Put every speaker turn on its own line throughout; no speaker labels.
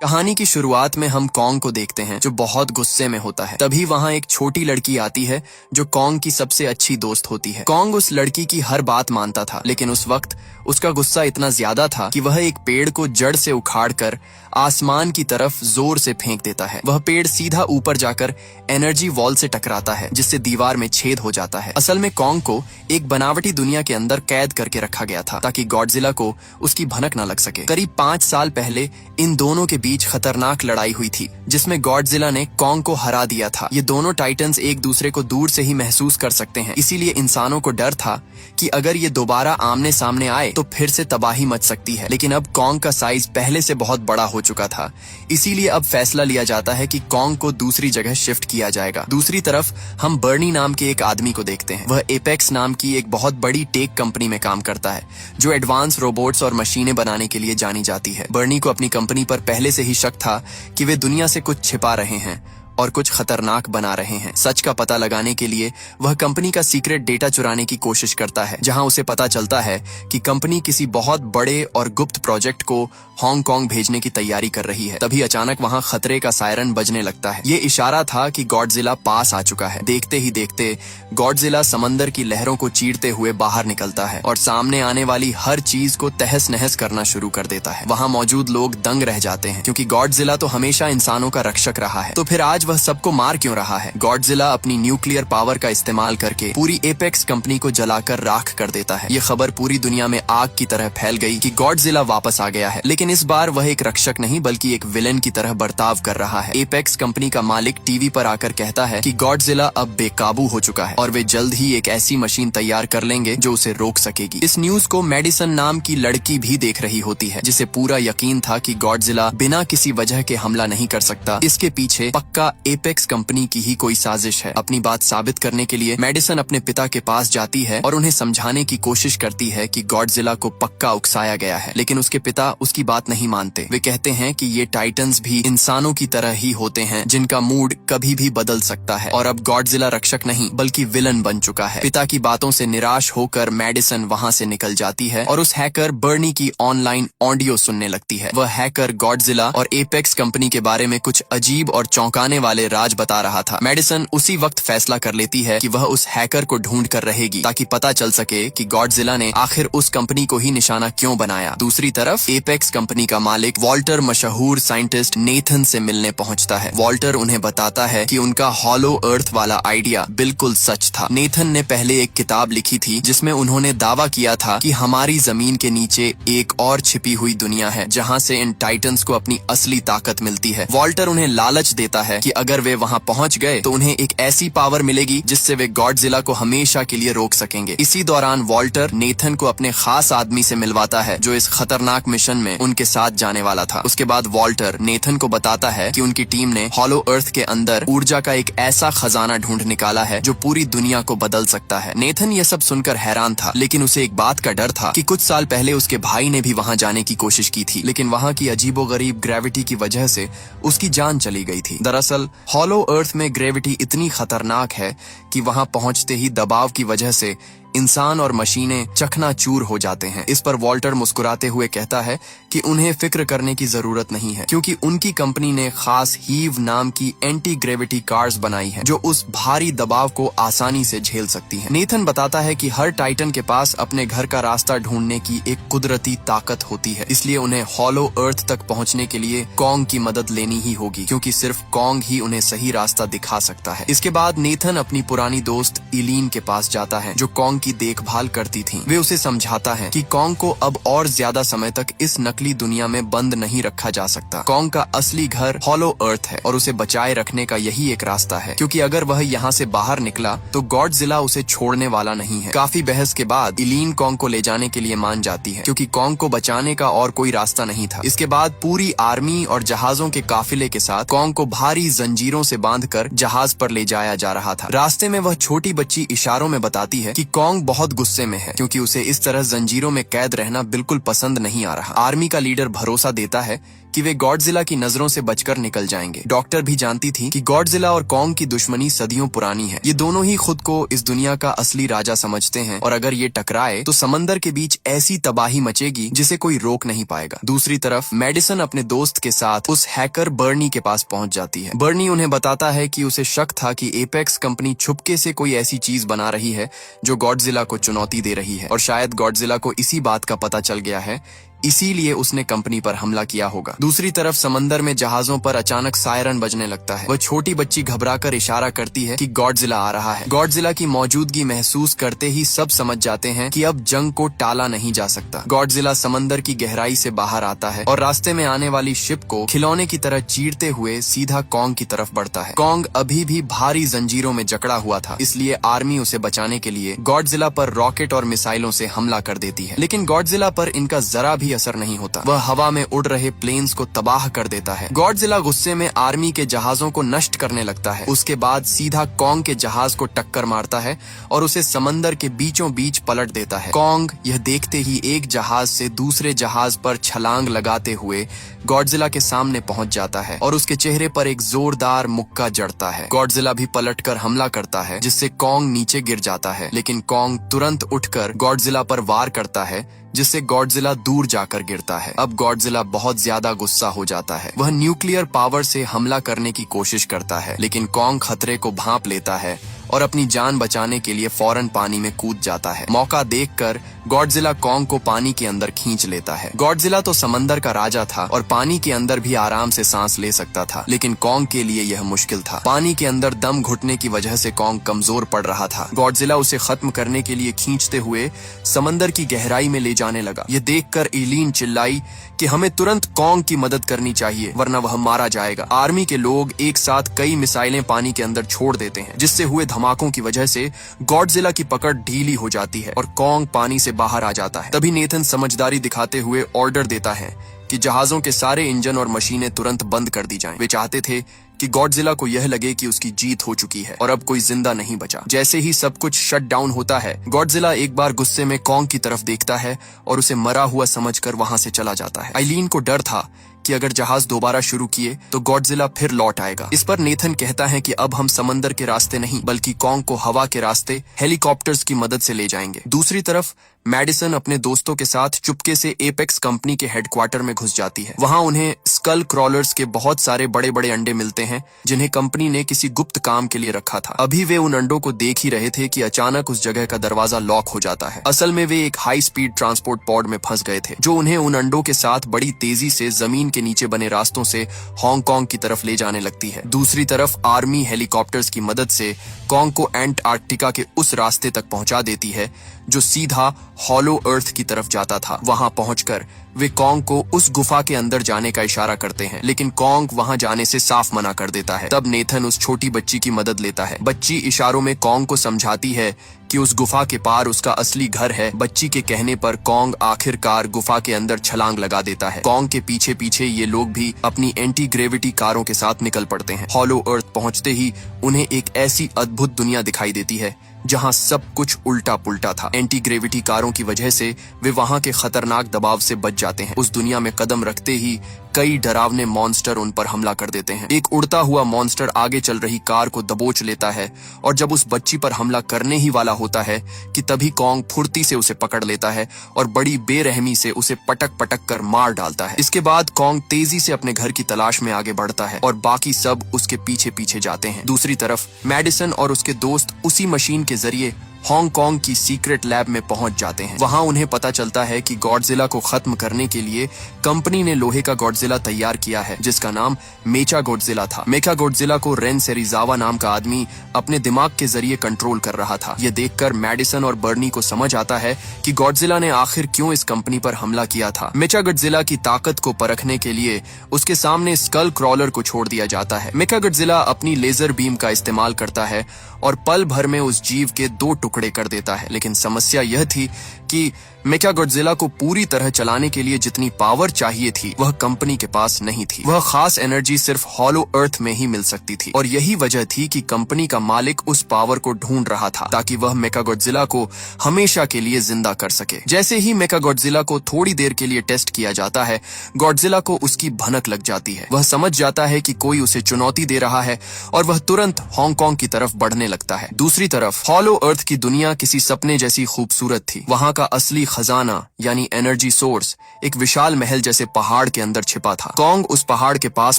कहानी की शुरुआत में हम कॉन्ग को देखते हैं जो बहुत गुस्से में होता है। तभी वहाँ एक छोटी लड़की आती है जो कॉन्ग की सबसे अच्छी दोस्त होती है। कॉन्ग उस लड़की की हर बात मानता था, लेकिन उस वक्त उसका गुस्सा इतना ज्यादा था कि वह एक पेड़ को जड़ से उखाड़कर आसमान की तरफ जोर से फेंक देता है। वह पेड़ सीधा ऊपर जाकर एनर्जी वॉल से टकराता है, जिससे दीवार में छेद हो जाता है। असल में कॉन्ग को एक बनावटी दुनिया के अंदर कैद करके रखा गया था ताकि गॉडजिला को उसकी भनक न लग सके। करीब 5 साल पहले इन दोनों के बीच खतरनाक लड़ाई हुई थी, जिसमें गॉडजिला ने कॉन्ग को हरा दिया था। ये दोनों टाइटन्स एक दूसरे को दूर से ही महसूस कर सकते हैं, इसीलिए इंसानों को डर था कि अगर ये दोबारा आमने सामने आए तो फिर से तबाही मच सकती है। लेकिन अब कॉन्ग का साइज पहले से बहुत बड़ा हो चुका था, इसीलिए अब फैसला लिया जाता है कि कॉन्ग को दूसरी जगह शिफ्ट किया जाएगा। दूसरी तरफ हम बर्नी नाम के एक आदमी को देखते हैं। वह एपेक्स नाम की एक बहुत बड़ी टेक कंपनी में काम करता है, जो एडवांस रोबोट्स और मशीनें बनाने के लिए जानी जाती है। बर्नी को अपनी कंपनी पर पहले से ही शक था कि वे दुनिया से कुछ छिपा रहे हैं और कुछ खतरनाक बना रहे हैं। सच का पता लगाने के लिए वह कंपनी का सीक्रेट डेटा चुराने की कोशिश करता है, जहां उसे पता चलता है कि कंपनी किसी बहुत बड़े और गुप्त प्रोजेक्ट को हांगकांग भेजने की तैयारी कर रही है। तभी अचानक वहां खतरे का सायरन बजने लगता है। ये इशारा था कि गॉडजिला पास आ चुका है। देखते ही देखते गॉडजिला समंदर की लहरों को चीरते हुए बाहर निकलता है और सामने आने वाली हर चीज को तहस नहस करना शुरू कर देता है। वहां मौजूद लोग दंग रह जाते हैं, क्योंकि गॉडजिला तो हमेशा इंसानों का रक्षक रहा है, तो फिर आज वह सबको मार क्यों रहा है। गॉडजिला अपनी न्यूक्लियर पावर का इस्तेमाल करके पूरी एपेक्स कंपनी को जलाकर राख कर देता है। ये खबर पूरी दुनिया में आग की तरह फैल गई कि गॉडजिला वापस आ गया है, लेकिन इस बार वह एक रक्षक नहीं बल्कि एक विलेन की तरह बर्ताव कर रहा है। एपेक्स कंपनी का मालिक टीवी पर आकर कहता है कि गॉडजिला अब बेकाबू हो चुका है और वे जल्द ही एक ऐसी मशीन तैयार कर लेंगे जो उसे रोक सकेगी। इस न्यूज को मेडिसन नाम की लड़की भी देख रही होती है, जिसे पूरा यकीन था कि गॉडजिला बिना किसी वजह के हमला नहीं कर सकता। इसके पीछे पक्का एपेक्स कंपनी की ही कोई साजिश है। अपनी बात साबित करने के लिए मेडिसन अपने पिता के पास जाती है और उन्हें समझाने की कोशिश करती है कि गॉडजिला को पक्का उकसाया गया है, लेकिन उसके पिता उसकी बात नहीं मानते। वे कहते हैं कि ये टाइटन्स भी इंसानों की तरह ही होते हैं, जिनका मूड कभी भी बदल सकता है और अब गॉडजिला रक्षक नहीं बल्कि विलन बन चुका है। पिता की बातों से निराश होकर मेडिसन वहां से निकल जाती है और उस हैकर बर्नी की ऑनलाइन ऑडियो सुनने लगती है। वह हैकर गॉडजिला और एपेक्स कंपनी के बारे में कुछ अजीब और चौंकाने वाले राज बता रहा था। मेडिसन उसी वक्त फैसला कर लेती है कि वह उस हैकर को ढूंढ कर रहेगी, ताकि पता चल सके कि गॉडजिला ने आखिर उस कंपनी को ही निशाना क्यों बनाया। दूसरी तरफ एपेक्स कंपनी का मालिक वॉल्टर मशहूर साइंटिस्ट नेथन से मिलने पहुंचता है। वॉल्टर उन्हें बताता है कि उनका हॉलो अर्थ वाला आइडिया बिल्कुल सच था। नेथन ने पहले एक किताब लिखी थी जिसमें उन्होंने दावा किया था कि हमारी जमीन के नीचे एक और छिपी हुई दुनिया है, जहां से इन टाइटन्स को अपनी असली ताकत मिलती है। वॉल्टर उन्हें लालच देता है कि अगर वे वहां पहुंच गए तो उन्हें एक ऐसी पावर मिलेगी जिससे वे गॉडजिला को हमेशा के लिए रोक सकेंगे। इसी दौरान वॉल्टर नेथन को अपने खास आदमी से मिलवाता है जो इस खतरनाक मिशन में उनके साथ जाने वाला था। उसके बाद वॉल्टर नेथन को बताता है कि उनकी टीम ने हॉलो अर्थ के अंदर ऊर्जा का एक ऐसा खजाना ढूंढ निकाला है जो पूरी दुनिया को बदल सकता है। नेथन ये सब सुनकर हैरान था, लेकिन उसे एक बात का डर था कि कुछ साल पहले उसके भाई ने भी वहां जाने की कोशिश की थी, लेकिन वहां की अजीबोगरीब ग्रेविटी की वजह से उसकी जान चली गई थी। दरअसल हॉलो अर्थ में ग्रेविटी इतनी खतरनाक है कि वहां पहुंचते ही दबाव की वजह से इंसान और मशीनें चकनाचूर हो जाते हैं। इस पर वॉल्टर मुस्कुराते हुए कहता है कि उन्हें फिक्र करने की जरूरत नहीं है, क्योंकि उनकी कंपनी ने खास हीव नाम की एंटी ग्रेविटी कार्स बनाई हैं, जो उस भारी दबाव को आसानी से झेल सकती हैं। नेथन बताता है कि हर टाइटन के पास अपने घर का रास्ता ढूंढने की एक कुदरती ताकत होती है, इसलिए उन्हें हॉलो अर्थ तक पहुंचने के लिए कॉन्ग की मदद लेनी ही होगी, क्योंकि सिर्फ कॉन्ग ही उन्हें सही रास्ता दिखा सकता है। इसके बाद नेथन अपनी पुरानी दोस्त इलीन के पास जाता है, जो कॉन्ग की देखभाल करती थी। वे उसे समझाता है कि कॉन्ग को अब और ज्यादा समय तक इस नकली दुनिया में बंद नहीं रखा जा सकता। कॉन्ग का असली घर हॉलो अर्थ है और उसे बचाए रखने का यही एक रास्ता है, क्योंकि अगर वह यहाँ से बाहर निकला तो गॉडजिला उसे छोड़ने वाला नहीं है। काफी बहस के बाद इलीन कॉन्ग को ले जाने के लिए मान जाती है, क्योंकि कॉन्ग को बचाने का और कोई रास्ता नहीं था। इसके बाद पूरी आर्मी और जहाजों के काफिले के साथ कॉन्ग को भारी जंजीरों से बांधकर जहाज पर ले जाया जा रहा था। रास्ते में वह छोटी बच्ची इशारों में बताती है कि कॉन्ग बहुत गुस्से में है, क्योंकि उसे इस तरह जंजीरों में कैद रहना बिल्कुल पसंद नहीं आ रहा। आर्मी का लीडर भरोसा देता है कि वे गॉडजिला की नजरों से बचकर निकल जाएंगे। डॉक्टर भी जानती थी कि गॉडजिला और कॉन्ग की दुश्मनी सदियों पुरानी है। ये दोनों ही खुद को इस दुनिया का असली राजा समझते हैं और अगर ये टकराए तो समंदर के बीच ऐसी तबाही मचेगी जिसे कोई रोक नहीं पाएगा। दूसरी तरफ मेडिसन अपने दोस्त के साथ उस हैकर बर्नी के पास पहुंच जाती है। बर्नी उन्हें बताता है कि उसे शक था कि एपेक्स कंपनी छुपके से कोई ऐसी चीज बना रही है जो गॉडजिला को चुनौती दे रही है और शायद गॉडजिला को इसी बात का पता चल गया है, इसीलिए उसने कंपनी पर हमला किया होगा। दूसरी तरफ समंदर में जहाजों पर अचानक सायरन बजने लगता है। वह छोटी बच्ची घबराकर इशारा करती है कि गॉडजिला आ रहा है। गॉडजिला की मौजूदगी महसूस करते ही सब समझ जाते हैं कि अब जंग को टाला नहीं जा सकता। गॉडजिला समंदर की गहराई से बाहर आता है और रास्ते में आने वाली शिप को खिलौने की तरह चीरते हुए सीधा कॉन्ग की तरफ बढ़ता है। कॉन्ग अभी भी भारी जंजीरों में जकड़ा हुआ था, इसलिए आर्मी उसे बचाने के लिए गॉडजिला पर रॉकेट और मिसाइलों से हमला कर देती है। लेकिन गॉडजिला पर इनका जरा भी असर नहीं होता। वह हवा में उड़ रहे प्लेन्स को तबाह कर देता है। गॉडजिला गुस्से में आर्मी के जहाजों को नष्ट करने लगता है। उसके बाद सीधा कॉन्ग के जहाज को टक्कर मारता है और उसे समंदर के बीचों बीच पलट देता है। कॉन्ग यह देखते ही एक जहाज से दूसरे जहाज पर छलांग लगाते हुए गॉडजिला के सामने पहुंच जाता है और उसके चेहरे पर एक जोरदार मुक्का जड़ता है। गॉडजिला भी पलटकर हमला करता है जिससे कॉन्ग नीचे गिर जाता है, लेकिन कॉन्ग तुरंत उठकर गॉडजिला पर वार करता है जिससे गॉडजिला दूर जाकर गिरता है। अब गॉडजिला बहुत ज्यादा गुस्सा हो जाता है। वह न्यूक्लियर पावर से हमला करने की कोशिश करता है, लेकिन कॉन्ग खतरे को भांप लेता है और अपनी जान बचाने के लिए फौरन पानी में कूद जाता है। मौका देखकर गॉडजिला कॉन्ग को पानी के अंदर खींच लेता है। गॉडजिला तो समंदर का राजा था और पानी के अंदर भी आराम से सांस ले सकता था, लेकिन कॉन्ग के लिए यह मुश्किल था। पानी के अंदर दम घुटने की वजह से कॉन्ग कमजोर पड़ रहा था। गॉडजिला उसे खत्म करने के लिए खींचते हुए समंदर की गहराई में ले जाने लगा। ये देखकर एलीन चिल्लाई कि हमें तुरंत कॉन्ग की मदद करनी चाहिए वरना वह मारा जाएगा। आर्मी के लोग एक साथ कई मिसाइलें पानी के अंदर छोड़ देते हैं, जिससे हुए धमाकों की वजह से गॉडजिला की पकड़ ढीली हो जाती है और कॉन्ग पानी से बाहर आ जाता है। तभी नेथन समझदारी दिखाते हुए ऑर्डर देता है कि जहाजों के सारे इंजन और मशीनें तुरंत बंद कर दी जाएं। वे चाहते थे कि गॉडजिला को यह लगे कि उसकी जीत हो चुकी है और अब कोई जिंदा नहीं बचा। जैसे ही सब कुछ शट डाउन होता है, गॉडजिला एक बार गुस्से में कॉन्ग की तरफ देखता है और उसे मरा हुआ समझकर वहां से चला जाता है। आइलीन को डर था कि अगर जहाज दोबारा शुरू किए तो गॉडजिला फिर लौट आएगा। इस पर नेथन कहता है कि अब हम समंदर के रास्ते नहीं बल्कि कॉन्ग को हवा के रास्ते हेलीकॉप्टर्स की मदद से ले जाएंगे। दूसरी तरफ मेडिसन अपने दोस्तों के साथ चुपके से एपेक्स कंपनी के हेडक्वार्टर में घुस जाती है। वहां उन्हें स्कल क्रॉलर्स के बहुत सारे बड़े बड़े अंडे मिलते हैं जिन्हें कंपनी ने किसी गुप्त काम के लिए रखा था। अभी वे उन अंडों को देख ही रहे थे कि अचानक उस जगह का दरवाजा लॉक हो जाता है। असल में वे एक हाई स्पीड ट्रांसपोर्ट पॉड में फंस गए थे जो उन्हें उन अंडों के साथ बड़ी तेजी से जमीन के नीचे बने रास्तों से हांगकांग की तरफ ले जाने लगती है। दूसरी तरफ आर्मी हेलीकॉप्टर्स की मदद से कॉन्ग को एंटार्क्टिका के उस रास्ते तक पहुंचा देती है जो सीधा हॉलो अर्थ की तरफ जाता था। वहां पहुंचकर वे कॉन्ग को उस गुफा के अंदर जाने का इशारा करते हैं, लेकिन कॉन्ग वहां जाने से साफ मना कर देता है। तब नेथन उस छोटी बच्ची की मदद लेता है। बच्ची इशारों में कॉन्ग को समझाती है कि उस गुफा के पार उसका असली घर है। बच्ची के कहने पर कॉन्ग आखिरकार गुफा के अंदर छलांग लगा देता है। कॉन्ग के पीछे पीछे ये लोग भी अपनी एंटी ग्रेविटी कारों के साथ निकल पड़ते हैं। हॉलो अर्थ पहुंचते ही उन्हें एक ऐसी अद्भुत दुनिया दिखाई देती है जहां सब कुछ उल्टा पुल्टा था। एंटी ग्रेविटी कारों की वजह से वे वहां के खतरनाक दबाव से बच जाते हैं। उस दुनिया में कदम रखते ही कई डरावने मॉन्स्टर उन पर हमला कर देते हैं। एक उड़ता हुआ मॉन्स्टर आगे चल रही कार को दबोच लेता है और जब उस बच्ची पर हमला करने ही वाला होता है कि तभी कॉन्ग फुर्ती से उसे पकड़ लेता है और बड़ी बेरहमी से उसे पटक पटक कर मार डालता है। इसके बाद कॉन्ग तेजी से अपने घर की तलाश में आगे बढ़ता है और बाकी सब उसके पीछे पीछे जाते हैं। दूसरी तरफ मेडिसन और उसके दोस्त उसी मशीन के जरिए हांगकांग की सीक्रेट लैब में पहुंच जाते हैं। वहां उन्हें पता चलता है कि गॉडजिला को खत्म करने के लिए कंपनी ने लोहे का गॉडजिला तैयार किया है जिसका नाम मेचा गॉडजिला था। मेचा गॉडजिला को रेन सेरिजावा नाम का आदमी अपने दिमाग के जरिए कंट्रोल कर रहा था। यह देखकर मेडिसन और बर्नी को समझ आता है कि गॉडजिला ने आखिर क्यों इस कंपनी पर हमला किया था। मेचा गॉडजिला की ताकत को परखने के लिए उसके सामने स्कल क्रॉलर को छोड़ दिया जाता है। मेचा गॉडजिला अपनी लेजर बीम का इस्तेमाल करता है और पल भर में उस जीव के 2 टुकड़े कर देता है, लेकिन समस्या यह थी कि मेचागॉडजिला को पूरी तरह चलाने के लिए जितनी पावर चाहिए थी वह कंपनी के पास नहीं थी। वह खास एनर्जी सिर्फ हॉलो अर्थ में ही मिल सकती थी और यही वजह थी कि कंपनी का मालिक उस पावर को ढूंढ रहा था ताकि वह मेचागॉडजिला को हमेशा के लिए जिंदा कर सके। जैसे ही मेचागॉडजिला को थोड़ी देर के लिए टेस्ट किया जाता है, गॉडजिला को उसकी भनक लग जाती है। वह समझ जाता है कि कोई उसे चुनौती दे रहा है और वह तुरंत हांगकांग की तरफ बढ़ने लगता है। दूसरी तरफ हॉलो अर्थ की दुनिया किसी सपने जैसी खूबसूरत थी। वहां का असली खजाना यानी एनर्जी सोर्स एक विशाल महल जैसे पहाड़ के अंदर छिपा था। कॉन्ग उस पहाड़ के पास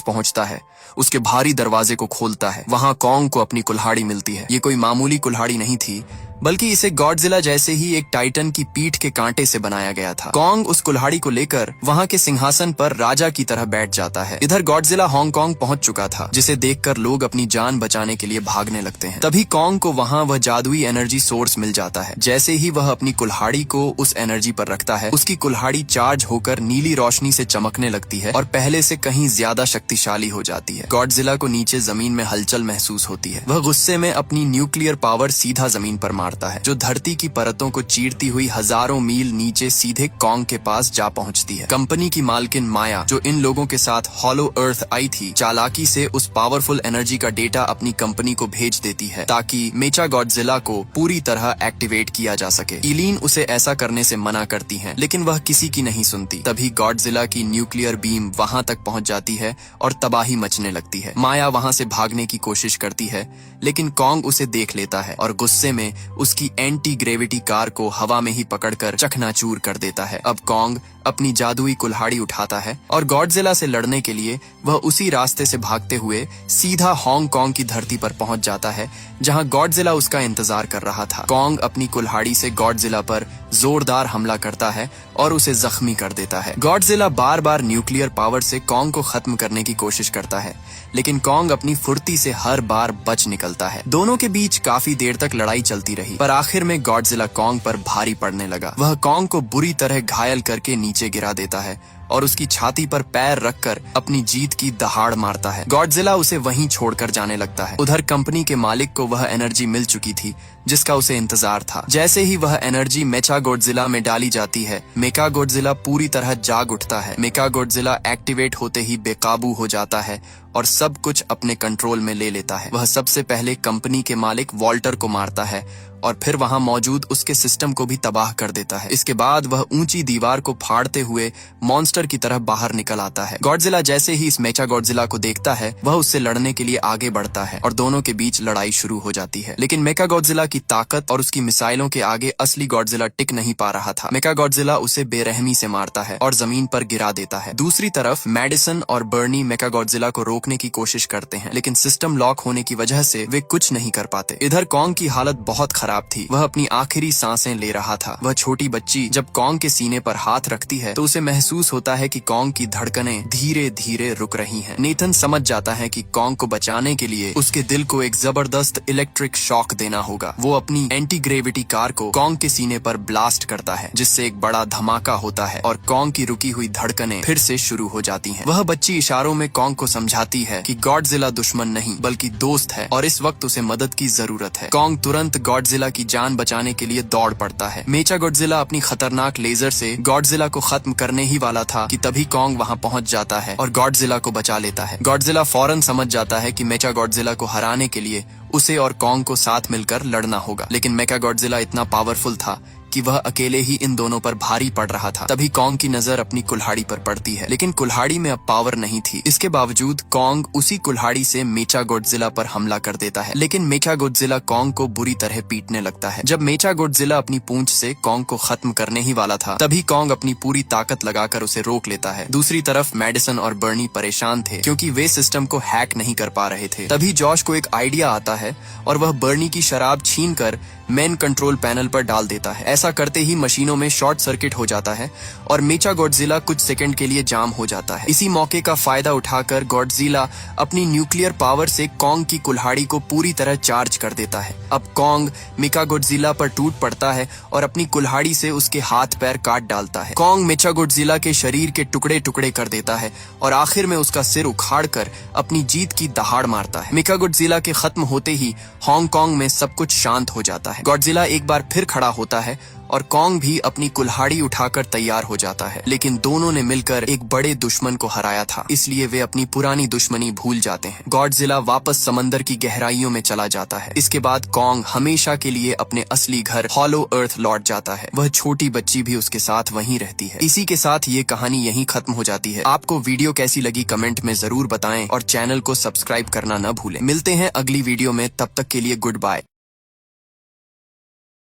पहुंचता है, उसके भारी दरवाजे को खोलता है। वहां कॉन्ग को अपनी कुल्हाड़ी मिलती है। ये कोई मामूली कुल्हाड़ी नहीं थी, बल्कि इसे गॉडजिला जैसे ही एक टाइटन की पीठ के कांटे से बनाया गया था। कॉन्ग उस कुल्हाड़ी को लेकर वहां के सिंहासन पर राजा की तरह बैठ जाता है। इधर गॉडजिला हांगकांग पहुंच चुका था, जिसे देखकर लोग अपनी जान बचाने के लिए भागने लगते हैं। तभी कॉन्ग को वहां वह जादुई एनर्जी सोर्स मिल जाता है। जैसे ही वह अपनी कुल्हाड़ी को उस एनर्जी पर रखता है, उसकी कुल्हाड़ी चार्ज होकर नीली रोशनी से चमकने लगती है और पहले से कहीं ज्यादा शक्तिशाली हो जाती है। गॉडजिला को नीचे जमीन में हलचल महसूस होती है। वह गुस्से में अपनी न्यूक्लियर पावर सीधा जमीन पर मारता है, जो धरती की परतों को चीरती हुई हजारों मील नीचे सीधे कॉन्ग के पास जा पहुंचती है। कंपनी की मालकिन माया, जो इन लोगों के साथ हॉलो अर्थ आई थी, चालाकी से उस पावरफुल एनर्जी का डेटा अपनी कंपनी को भेज देती है ताकि मेचागॉडजिला को पूरी तरह एक्टिवेट किया जा सके। ईलिन उसे ऐसा करने से मना करती है, लेकिन वह किसी की नहीं सुनती। तभी गॉडजिला की न्यूक्लियर बीम वहां तक पहुंच जाती है और तबाही मचने लगती है। माया वहां से भागने की कोशिश करती है, लेकिन कॉन्ग उसे देख लेता है और गुस्से में उसकी एंटी ग्रेविटी कार को हवा में ही पकड़कर चकनाचूर कर देता है। अब कॉन्ग अपनी जादुई कुल्हाड़ी उठाता है और गॉडजिला से लड़ने के लिए वह उसी रास्ते से भागते हुए सीधा हांगकांग की धरती पर पहुंच जाता है, जहां गॉडजिला उसका इंतजार कर रहा था। कॉन्ग अपनी कुल्हाड़ी से गॉडजिला पर जोरदार हमला करता है और उसे जख्मी कर देता है। गॉडजिला बार बार न्यूक्लियर पावर से कॉन्ग को खत्म करने की कोशिश करता है, लेकिन कॉन्ग अपनी फुर्ती से हर बार बच निकलता है। दोनों के बीच काफी देर तक लड़ाई चलती रही, पर आखिर में गॉडजिला कॉन्ग पर भारी पड़ने लगा। वह कॉन्ग को बुरी तरह घायल करके नीचे गिरा देता है और उसकी छाती पर पैर रखकर अपनी जीत की दहाड़ मारता है। गॉडजिला उसे वहीं छोड़कर जाने लगता है। उधर कंपनी के मालिक को वह एनर्जी मिल चुकी थी जिसका उसे इंतजार था। जैसे ही वह एनर्जी मेचागॉडजिला में डाली जाती है, मेचागॉडजिला पूरी तरह जाग उठता है। मेचागॉडजिला एक्टिवेट होते ही बेकाबू हो जाता है और सब कुछ अपने कंट्रोल में ले लेता है। वह सबसे पहले कंपनी के मालिक वॉल्टर को मारता है और फिर वहां मौजूद उसके सिस्टम को भी तबाह कर देता है। इसके बाद वह ऊंची दीवार को फाड़ते हुए मॉन्स्टर की तरह बाहर निकल आता है। गॉडजिला जैसे ही इस मेचागॉडजिला को देखता है, वह उससे लड़ने के लिए आगे बढ़ता है और दोनों के बीच लड़ाई शुरू हो जाती है। लेकिन मेचागॉडजिला की ताकत और उसकी मिसाइलों के आगे असली गॉडजिला टिक नहीं पा रहा था। मेचागॉडजिला उसे बेरहमी से मारता है और जमीन पर गिरा देता है। दूसरी तरफ मैडिसन और बर्नी मेचागॉडजिला को रोकने की कोशिश करते हैं, लेकिन सिस्टम लॉक होने की वजह से वे कुछ नहीं कर पाते। इधर कॉन्ग की हालत बहुत खराब थी। वह अपनी आखिरी सांसें ले रहा था। वह छोटी बच्ची जब कॉन्ग के सीने पर हाथ रखती है तो उसे महसूस होता है कि कॉन्ग की धड़कनें धीरे धीरे रुक रही हैं। नेथन समझ जाता है कि कॉन्ग को बचाने के लिए उसके दिल को एक जबरदस्त इलेक्ट्रिक शॉक देना होगा। वो अपनी एंटी ग्रेविटी कार को कॉन्ग के सीने पर ब्लास्ट करता है, जिससे एक बड़ा धमाका होता है और कॉन्ग की रुकी हुई धड़कनें फिर से शुरू हो जाती हैं। वह बच्ची इशारों में कॉन्ग को समझाती है कि गॉडजिला दुश्मन नहीं बल्कि दोस्त है और इस वक्त उसे मदद की जरूरत है। कॉन्ग तुरंत गॉडजिला की जान बचाने के लिए दौड़ पड़ता है। मेचागॉडजिला अपनी खतरनाक लेजर से गॉडजिला को खत्म करने ही वाला था कि तभी कॉन्ग वहां पहुंच जाता है और गॉडजिला को बचा लेता है। गॉडजिला फौरन समझ जाता है कि मेचागॉडजिला को हराने के लिए उसे और कॉन्ग को साथ मिलकर लड़ना होगा, लेकिन मेचागॉडजिला इतना पावरफुल था कि वह अकेले ही इन दोनों पर भारी पड़ रहा था। तभी कॉन्ग की नजर अपनी कुल्हाड़ी पर पड़ती है, लेकिन कुल्हाड़ी में अब पावर नहीं थी। इसके बावजूद कॉन्ग उसी कुल्हाड़ी से मेचागॉडजिला पर हमला कर देता है, लेकिन मेचागॉडजिला कॉन्ग को बुरी तरह पीटने लगता है। जब मेचागॉडजिला अपनी पूंछ से कॉन्ग को खत्म करने ही वाला था, तभी कॉन्ग अपनी पूरी ताकत लगाकर उसे रोक लेता है। दूसरी तरफ मैडिसन और बर्नी परेशान थे क्योंकि वे सिस्टम को हैक नहीं कर पा रहे थे। तभी जॉश को एक आइडिया आता है और वह बर्नी की शराब छीनकर मेन कंट्रोल पैनल पर डाल देता है। ऐसा करते ही मशीनों में शॉर्ट सर्किट हो जाता है और मेचागॉडजिला कुछ सेकंड के लिए जाम हो जाता है। इसी मौके का फायदा उठाकर गॉडजिला अपनी न्यूक्लियर पावर से कॉन्ग की कुल्हाड़ी को पूरी तरह चार्ज कर देता है। अब कॉन्ग मेचागॉडजिला पर टूट पड़ता है और अपनी कुल्हाड़ी से उसके हाथ पैर काट डालता है। कॉन्ग मेचागॉडजिला के शरीर के टुकड़े टुकड़े कर देता है और आखिर में उसका सिर उखाड़कर अपनी जीत की दहाड़ मारता है। मेचागॉडजिला के खत्म होते ही हांगकांग में सब कुछ शांत हो जाता है। गॉडजिला एक बार फिर खड़ा होता है और कॉन्ग भी अपनी कुल्हाड़ी उठाकर तैयार हो जाता है। लेकिन दोनों ने मिलकर एक बड़े दुश्मन को हराया था, इसलिए वे अपनी पुरानी दुश्मनी भूल जाते हैं। गॉडजिला वापस समंदर की गहराइयों में चला जाता है। इसके बाद कॉन्ग हमेशा के लिए अपने असली घर हॉलो अर्थ लौट जाता है। वह छोटी बच्ची भी उसके साथ वहीं रहती है। इसी के साथ ये कहानी यहीं खत्म हो जाती है। आपको वीडियो कैसी लगी कमेंट में जरूर बताएं और चैनल को सब्सक्राइब करना न भूलें। मिलते हैं अगली वीडियो में, तब तक के लिए गुड बाय।